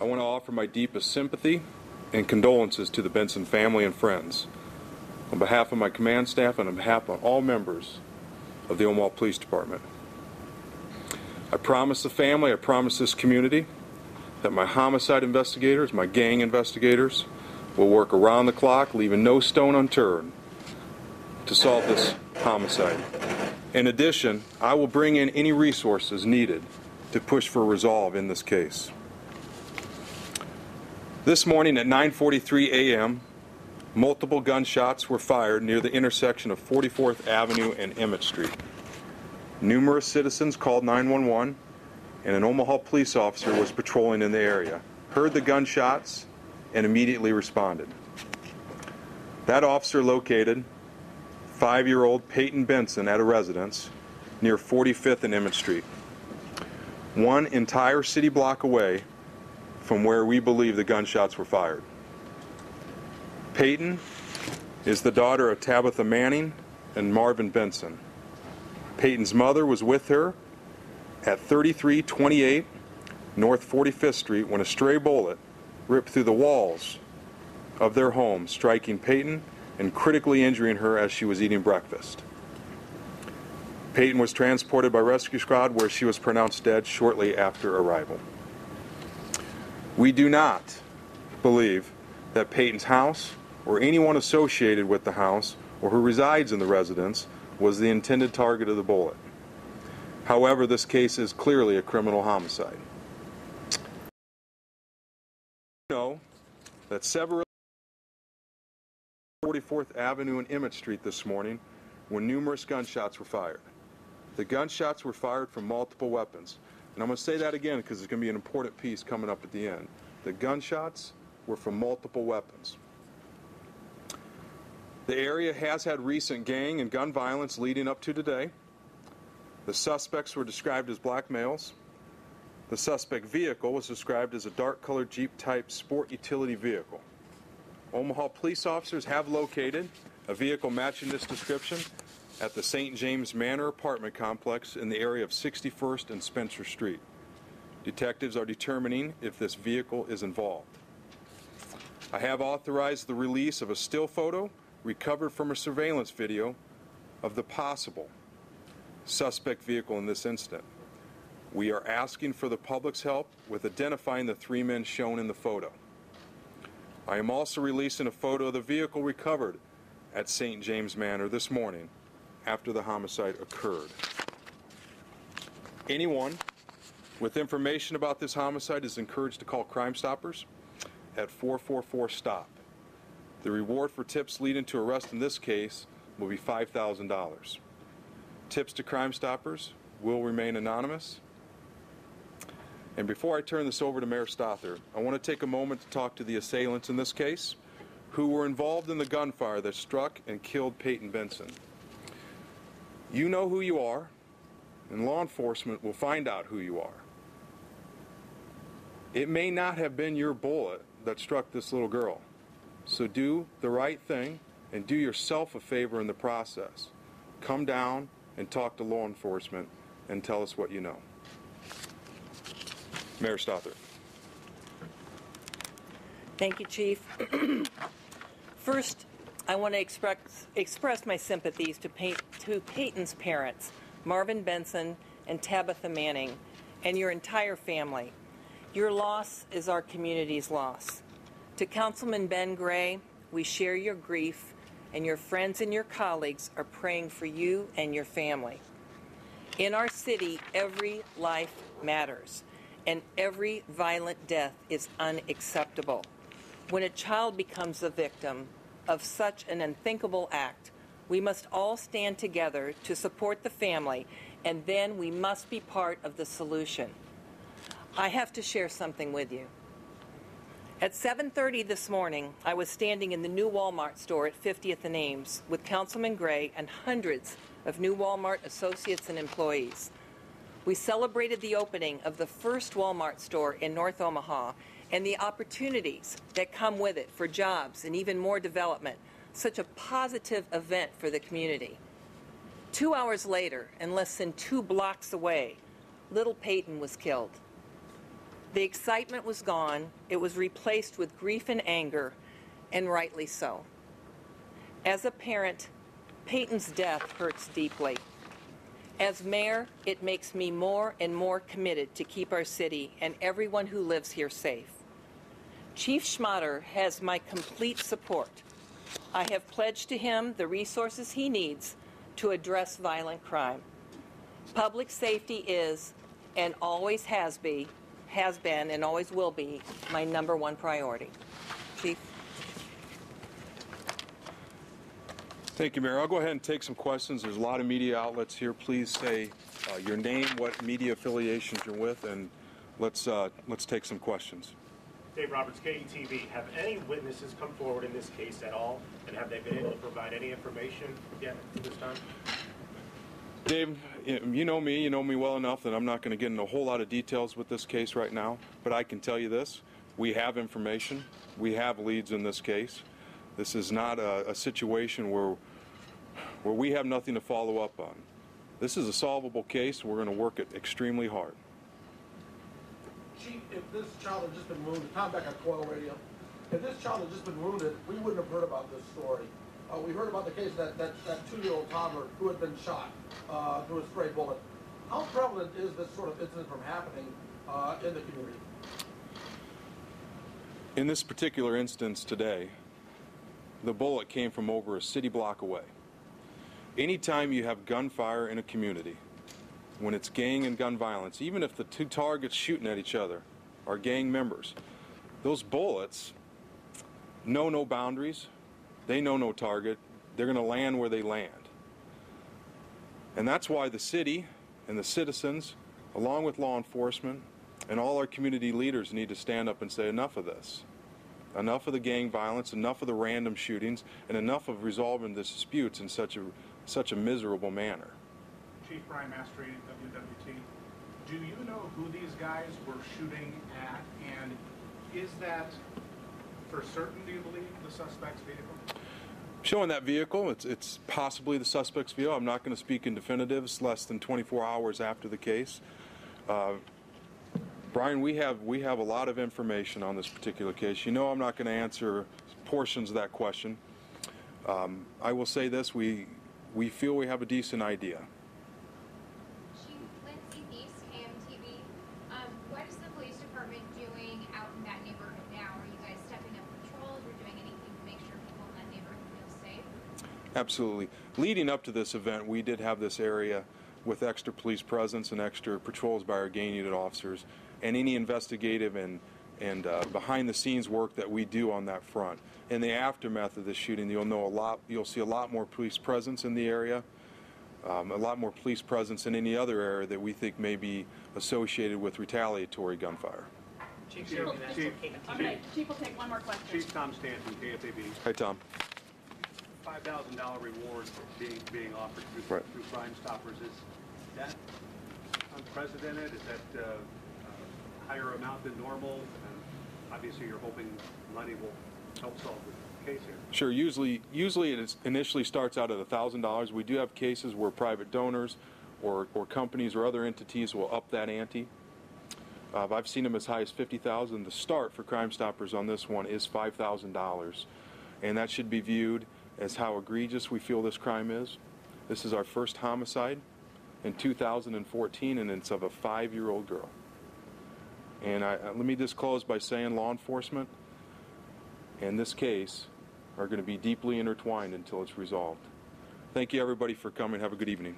I want to offer my deepest sympathy and condolences to the Benson family and friends. On behalf of my command staff and on behalf of all members of the Omaha Police Department, I promise the family, I promise this community that my homicide investigators, my gang investigators, will work around the clock, leaving no stone unturned to solve this homicide. In addition, I will bring in any resources needed to push for resolve in this case. This morning at 9:43 a.m., multiple gunshots were fired near the intersection of 44th Avenue and Emmett Street. Numerous citizens called 911, and an Omaha police officer was patrolling in the area, heard the gunshots, and immediately responded. That officer located 5-year-old Payton Benson at a residence near 45th and Emmett Street, one entire city block away from where we believe the gunshots were fired. Payton is the daughter of Tabitha Manning and Marvin Benson. Payton's mother was with her at 3328 North 45th Street when a stray bullet ripped through the walls of their home, striking Payton and critically injuring her as she was eating breakfast. Payton was transported by rescue squad where she was pronounced dead shortly after arrival. We do not believe that Payton's house or anyone associated with the house or who resides in the residence was the intended target of the bullet. However, this case is clearly a criminal homicide. We know that several 44th Avenue and Emmett Street this morning when numerous gunshots were fired. The gunshots were fired from multiple weapons. And I'm going to say that again because it's going to be an important piece coming up at the end. The gunshots were from multiple weapons. The area has had recent gang and gun violence leading up to today. The suspects were described as black males. The suspect vehicle was described as a dark-colored Jeep-type sport utility vehicle. Omaha police officers have located a vehicle matching this description at the St. James Manor apartment complex in the area of 61st and Spencer Street. Detectives are determining if this vehicle is involved. I have authorized the release of a still photo recovered from a surveillance video of the possible suspect vehicle in this incident. We are asking for the public's help with identifying the 3 men shown in the photo. I am also releasing a photo of the vehicle recovered at St. James Manor this morning after the homicide occurred. Anyone with information about this homicide is encouraged to call Crime Stoppers at 444-STOP. The reward for tips leading to arrest in this case will be $5,000. Tips to Crime Stoppers will remain anonymous. And before I turn this over to Mayor Stother, I want to take a moment to talk to the assailants in this case who were involved in the gunfire that struck and killed Payton Benson. You know who you are, and law enforcement will find out who you are. It may not have been your bullet that struck this little girl, so do the right thing and do yourself a favor in the process. Come down and talk to law enforcement and tell us what you know. Mayor Stother. Thank you, Chief. First, I want to express my sympathies to Payton's parents, Marvin Benson and Tabitha Manning, and your entire family. Your loss is our community's loss. To Councilman Ben Gray, we share your grief, and your friends and your colleagues are praying for you and your family. In our city, every life matters, and every violent death is unacceptable. When a child becomes a victim of such an unthinkable act, we must all stand together to support the family, and then we must be part of the solution. I have to share something with you. At 7:30 this morning, I was standing in the new Walmart store at 50th and Ames with Councilman Gray and hundreds of new Walmart associates and employees. We celebrated the opening of the first Walmart store in North Omaha and the opportunities that come with it for jobs and even more development. Such a positive event for the community. 2 hours later, and less than 2 blocks away, little Payton was killed. The excitement was gone. It was replaced with grief and anger, and rightly so. As a parent, Payton's death hurts deeply. As mayor, it makes me more and more committed to keep our city and everyone who lives here safe. Chief Schmatter has my complete support. I have pledged to him the resources he needs to address violent crime. Public safety is, and always has been and always will be, my #1 priority. Chief? Thank you, Mayor. I'll go ahead and take some questions. There's a lot of media outlets here. Please say your name, what media affiliations you're with, and let's take some questions. Dave Roberts, KMTV. Have any witnesses come forward in this case at all, and have they been able to provide any information yet at this time? Dave, you know me well enough that I'm not going to get into a whole lot of details with this case right now, but I can tell you this. We have information. We have leads in this case. This is not a situation where we have nothing to follow up on. This is a solvable case. We're going to work it extremely hard. Chief, if this child had just been wounded, Tom Beck on Coil Radio, if this child had just been wounded, we wouldn't have heard about this story. We heard about the case of that 2-year-old toddler who had been shot through a stray bullet. How prevalent is this sort of incident from happening in the community? In this particular instance today, the bullet came from over a city block away. Anytime you have gunfire in a community, when it's gang and gun violence, even if the two targets shooting at each other are gang members, those bullets know no boundaries, they know no target, they're going to land where they land. And that's why the city and the citizens, along with law enforcement and all our community leaders, need to stand up and say enough of this. Enough of the gang violence, enough of the random shootings, and enough of resolving the disputes in such a miserable manner. Chief Brian Mastry, WWT, do you know who these guys were shooting at, and is that for certain, do you believe, the suspect's vehicle? Showing that vehicle, it's possibly the suspect's vehicle. I'm not going to speak in definitives less than 24 hours after the case. Brian, we have a lot of information on this particular case. You know I'm not going to answer portions of that question. I will say this, we feel we have a decent idea. Chief Lindsay Beast, KMTV. What is the police department doing out in that neighborhood now? Are you guys stepping up patrols or doing anything to make sure people in that neighborhood feel safe? Absolutely. Leading up to this event, we did have this area with extra police presence and extra patrols by our gang unit officers, and any investigative and behind-the-scenes work that we do on that front. In the aftermath of this shooting, you'll see a lot more police presence in the area, a lot more police presence in any other area that we think may be associated with retaliatory gunfire. Chief, Chief will take one more question. Chief Tom Stanton, KFAB. Hi, Tom. $5,000 reward being offered through Crime Stoppers. Is that unprecedented? Is that a higher amount than normal? Obviously, you're hoping money will help solve the case here. Sure. Usually it initially starts out at $1,000. We do have cases where private donors or companies or other entities will up that ante. I've seen them as high as $50,000. The start for Crime Stoppers on this one is $5,000, and that should be viewed as how egregious we feel this crime is. This is our first homicide in 2014, and it's of a 5-year-old girl. And let me just close by saying law enforcement and this case are going to be deeply intertwined until it's resolved. Thank you, everybody, for coming. Have a good evening.